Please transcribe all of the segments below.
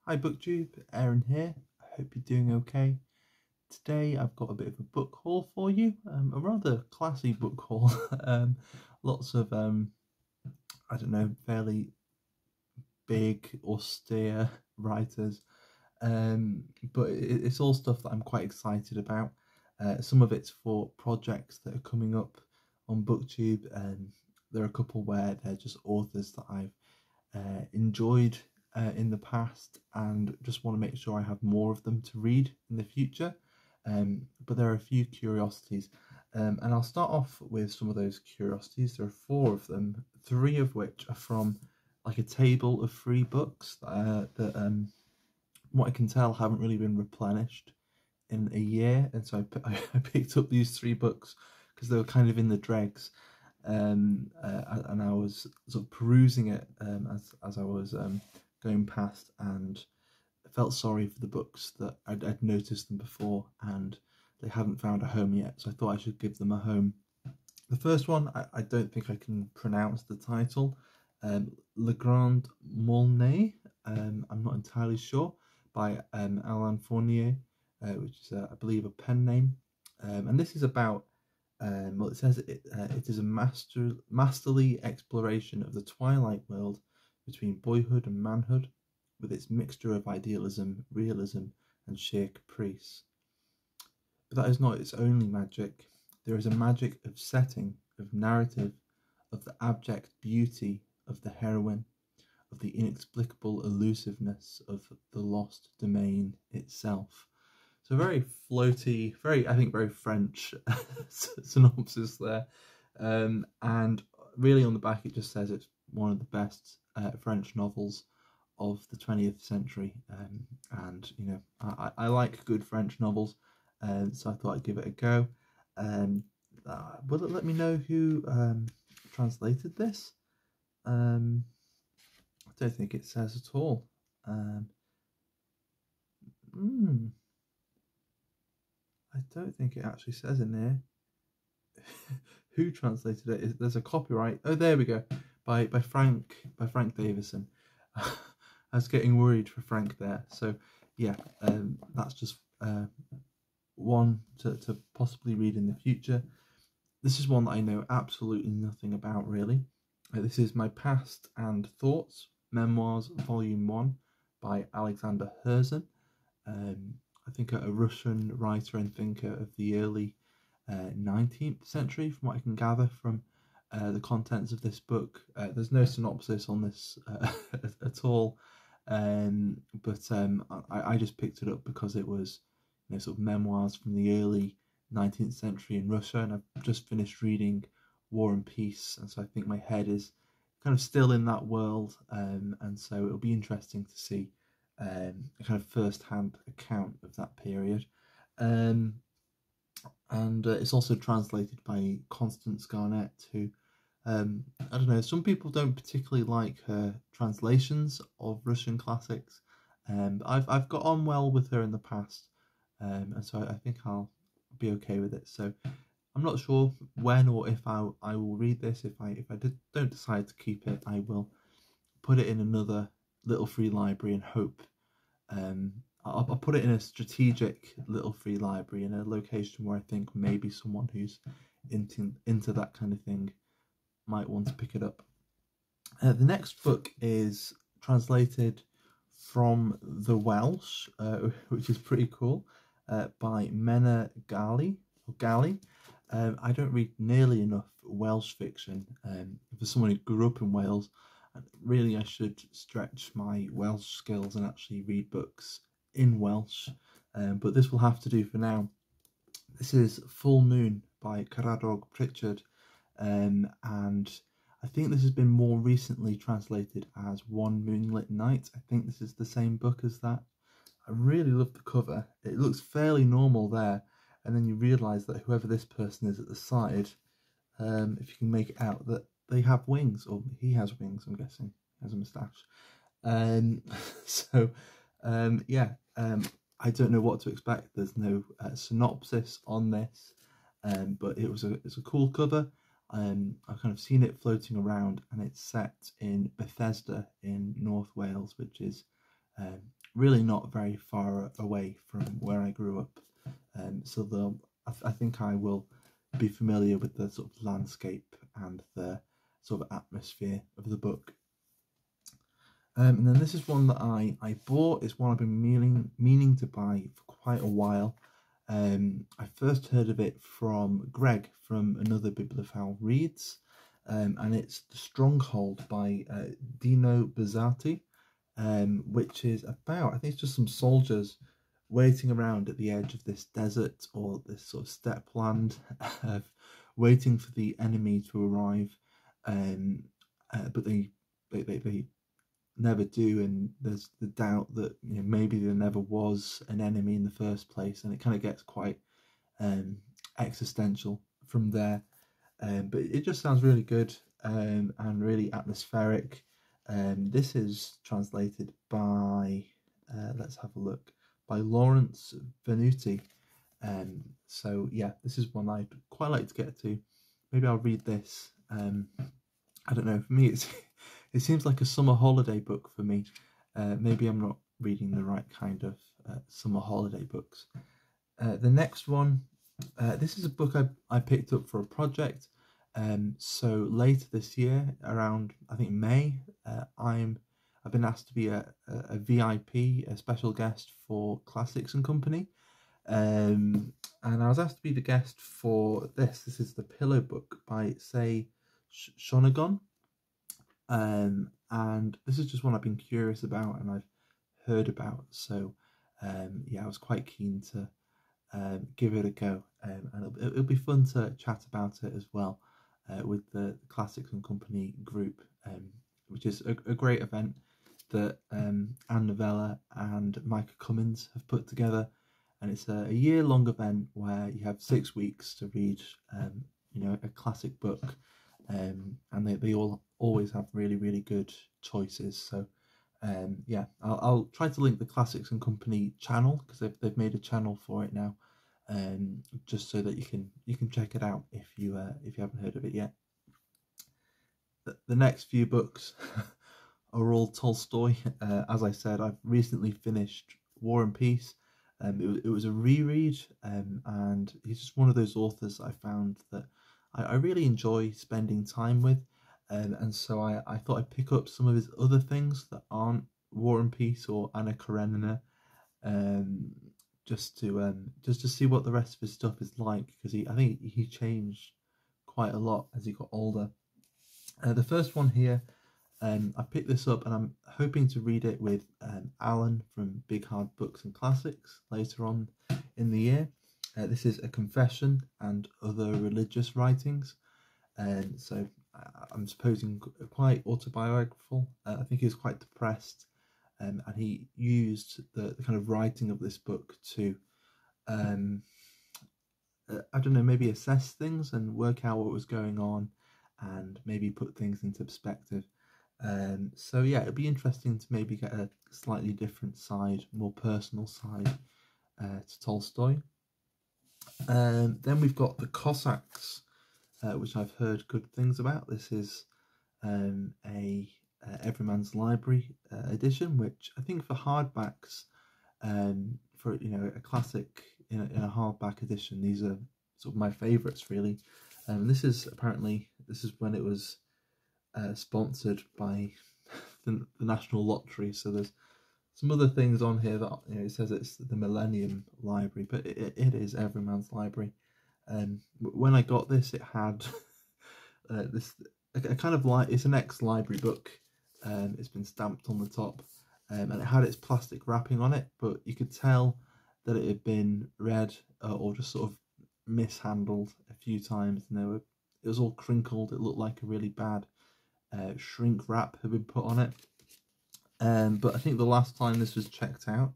Hi booktube, Aaron here. I hope you're doing okay. Today I've got a bit of a book haul for you, a rather classy book haul. Lots of, I don't know, fairly big, austere writers, but it's all stuff that I'm quite excited about. Some of it's for projects that are coming up on booktube, and there are a couple where they're just authors that I've enjoyed in the past and just want to make sure I have more of them to read in the future. But there are a few curiosities, and I'll start off with some of those curiosities. There are four of them, three of which are from like a table of free books that what I can tell haven't really been replenished in a year, and so I picked up these three books because they were kind of in the dregs, and I was sort of perusing it as I was going past, and I felt sorry for the books that I'd noticed them before and they hadn't found a home yet, so I thought I should give them a home. The first one, I don't think I can pronounce the title, Le Grand Molnay, I'm not entirely sure, by Alain Fournier, which is, I believe, a pen name. And this is about, well, it says it is a masterly exploration of the twilight world between boyhood and manhood, with its mixture of idealism, realism, and sheer caprice. But that is not its only magic. There is a magic of setting, of narrative, of the abject beauty of the heroine, of the inexplicable elusiveness of the lost domain itself. So very floaty, I think, very French synopsis there. And really on the back it just says it's one of the best French novels of the 20th century. And, you know, I like good French novels, so I thought I'd give it a go. Will it let me know who translated this? I don't think it says at all. I don't think it actually says in there who translated it. There's a copyright. Oh, there we go. By Frank Davison. I was getting worried for Frank there. So yeah, that's just one to possibly read in the future. This is one that I know absolutely nothing about, really. This is My Past and Thoughts, Memoirs, Volume 1 by Alexander Herzen. I think a Russian writer and thinker of the early 19th century, from what I can gather from the contents of this book. There's no synopsis on this at all, but I just picked it up because it was, you know, sort of memoirs from the early 19th century in Russia, and I've just finished reading War and Peace, and so I think my head is kind of still in that world, and so it'll be interesting to see a kind of first-hand account of that period. And it's also translated by Constance Garnett, who, I don't know, some people don't particularly like her translations of Russian classics, but I've got on well with her in the past, and so I think I'll be okay with it. So I'm not sure when or if I will read this. If I don't decide to keep it, I will put it in another little free library and hope. I'll put it in a strategic little free library in a location where I think maybe someone who's into that kind of thing might want to pick it up. The next book is translated from the Welsh, which is pretty cool, by Mena Gali. I don't read nearly enough Welsh fiction. For someone who grew up in Wales, really I should stretch my Welsh skills and actually read books in Welsh, but this will have to do for now. This is Full Moon by Caradog Pritchard, and I think this has been more recently translated as One Moonlit Night. I think this is the same book as that. I really love the cover. It looks fairly normal there, and then you realise that whoever this person is at the side, if you can make it out, that they have wings, or he has wings, I'm guessing. He has a moustache. I don't know what to expect. There's no synopsis on this, but it's a cool cover. I've kind of seen it floating around, and it's set in Bethesda in North Wales, which is really not very far away from where I grew up. So I think I will be familiar with the sort of landscape and the sort of atmosphere of the book. And then this is one that I bought. It's one I've been meaning to buy for quite a while. I first heard of it from Greg from Another Bibliophile Reads, and it's The Stronghold by Dino Buzzati, which is about, I think it's just some soldiers waiting around at the edge of this desert or this sort of steppe land, waiting for the enemy to arrive, but they never do, and there's the doubt that, you know, maybe there never was an enemy in the first place, and it kind of gets quite existential from there. But it just sounds really good and really atmospheric. This is translated by let's have a look, by Lawrence Venuti. So yeah, this is one I'd quite like to get to. Maybe I'll read this. I don't know, for me it seems like a summer holiday book for me. Maybe I'm not reading the right kind of summer holiday books. The next one, this is a book I picked up for a project. So later this year, around I think May, I've been asked to be a VIP, a special guest for Classics and Company. And I was asked to be the guest for this. This is The Pillow Book by Say Shonagon. And this is just one I've been curious about and I've heard about, so yeah, I was quite keen to give it a go, and it'll be fun to chat about it as well with the Classics and Company group, which is a great event that Anne Novella and Micah Cummins have put together, and it's a year-long event where you have 6 weeks to read you know, a classic book. And they all always have really good choices. So yeah, I'll try to link the Classics and Company channel, because they've made a channel for it now, just so that you can check it out if you haven't heard of it yet. The next few books are all Tolstoy. As I said, I've recently finished War and Peace. It was a reread, and he's just one of those authors I found that I really enjoy spending time with, and so I thought I'd pick up some of his other things that aren't War and Peace or Anna Karenina, just to see what the rest of his stuff is like, because I think he changed quite a lot as he got older. The first one here, I picked this up and I'm hoping to read it with Alan from Big Hard Books and Classics later on in the year. This is A Confession and Other Religious Writings, and so I'm supposing quite autobiographical. I think he was quite depressed, and he used the kind of writing of this book to, I don't know, maybe assess things and work out what was going on, and maybe put things into perspective. So yeah, it'd be interesting to maybe get a slightly different side, more personal side to Tolstoy. Then we've got The Cossacks, which I've heard good things about. This is a Everyman's Library edition, which I think for hardbacks, for, you know, a classic in a hardback edition, these are sort of my favourites really. This is when it was sponsored by the National Lottery, so there's some other things on here that, you know, it says it's the Millennium Library, but it is Everyman's Library. When I got this, it had this a kind of like, it's an ex-library book. It's been stamped on the top, and it had its plastic wrapping on it, but you could tell that it had been read or just sort of mishandled a few times, and it was all crinkled. It looked like a really bad shrink wrap had been put on it. But I think the last time this was checked out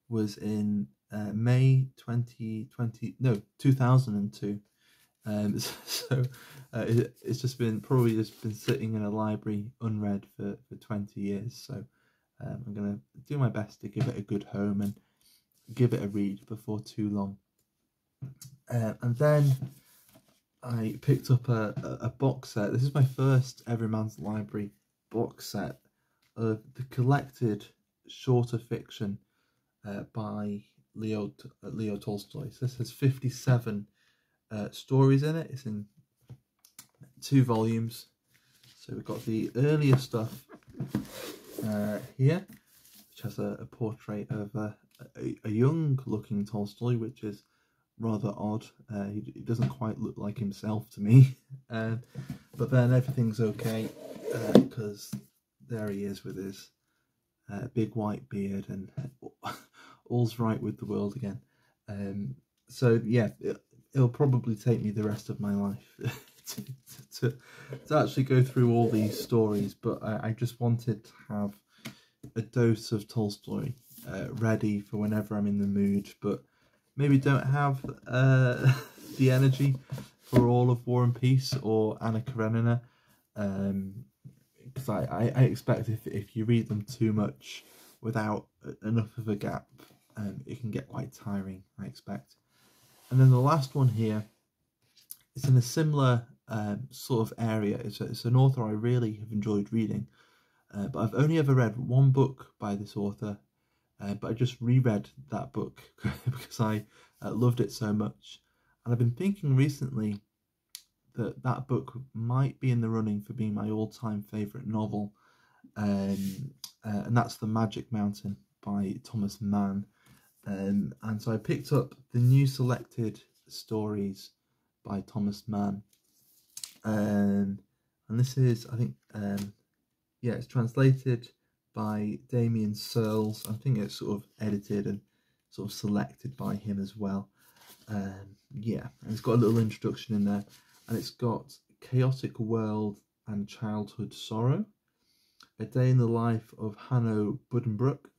was in May 2002. So it's just been sitting in a library unread for 20 years. So I'm going to do my best to give it a good home and give it a read before too long. And then I picked up a box set. This is my first Everyman's Library box set of the collected shorter fiction by Leo Tolstoy. So this has 57 stories in it. It's in 2 volumes. So we've got the earlier stuff here, which has a portrait of a young-looking Tolstoy, which is rather odd. He doesn't quite look like himself to me, but then everything's okay because there he is with his big white beard, and all's right with the world again. So yeah, it'll probably take me the rest of my life to actually go through all these stories, but I just wanted to have a dose of Tolstoy ready for whenever I'm in the mood, but maybe don't have the energy for all of War and Peace or Anna Karenina, because I expect if you read them too much without enough of a gap, it can get quite tiring, I expect. And then the last one here is in a similar sort of area. It's an author I really have enjoyed reading, but I've only ever read one book by this author, but I just reread that book because I loved it so much. And I've been thinking recently that book might be in the running for being my all-time favourite novel, and that's The Magic Mountain by Thomas Mann. And so I picked up the new selected stories by Thomas Mann, and this is, I think, yeah, it's translated by Damien Searles. I think it's sort of edited and sort of selected by him as well. Yeah, and it's got a little introduction in there, and it's got Chaotic World and Childhood Sorrow, A Day in the Life of Hanno Buddenbrook,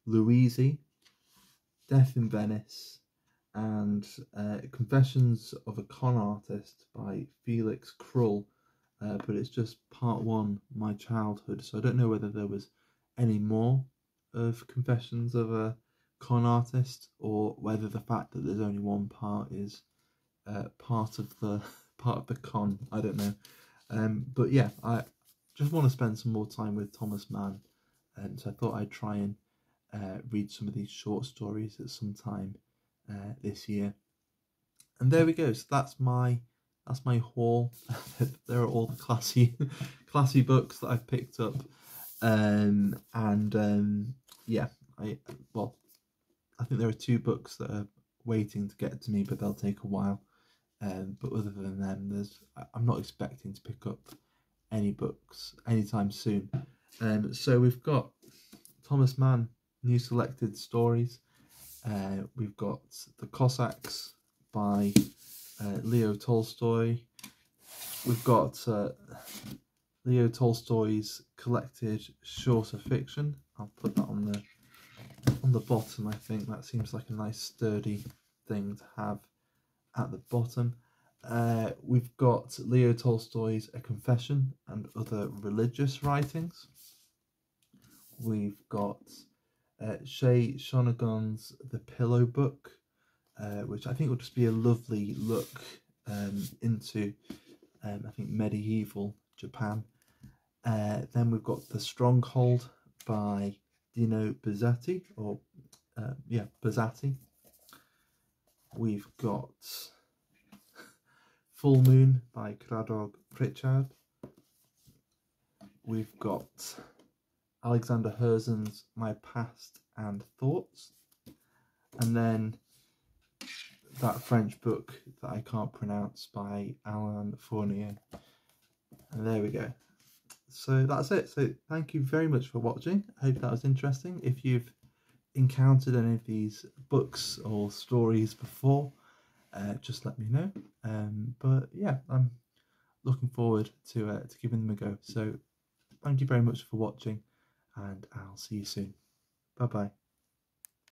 Louise, Death in Venice, and Confessions of a Con Artist by Felix Krull, but it's just part 1, My Childhood, so I don't know whether there was any more of Confessions of a Con Artist, or whether the fact that there's only one part is part of the con. I don't know, but yeah, I just want to spend some more time with Thomas Mann, and so I thought I'd try and read some of these short stories at some time this year. And there we go. So that's my haul. There are all the classy books that I've picked up, and yeah, I think there are 2 books that are waiting to get to me, but they'll take a while. But other than them, I'm not expecting to pick up any books anytime soon. So we've got Thomas Mann, new selected stories. We've got The Cossacks by Leo Tolstoy. We've got Leo Tolstoy's collected shorter fiction. I'll put that on the bottom. I think that seems like a nice sturdy thing to have at the bottom. We've got Leo Tolstoy's A Confession and Other Religious Writings. We've got Shay Shonagon's The Pillow Book, which I think will just be a lovely look into, I think, medieval Japan. Then we've got The Stronghold by Dino Buzzati, or Buzzati. We've got Full Moon by Kradog Pritchard. We've got Alexander Herzen's My Past and Thoughts. And then that French book that I can't pronounce by Alain Fournier. And there we go. So that's it. So thank you very much for watching. I hope that was interesting. If you've encountered any of these books or stories before, just let me know. But yeah, I'm looking forward to giving them a go. So thank you very much for watching, and I'll see you soon. Bye bye.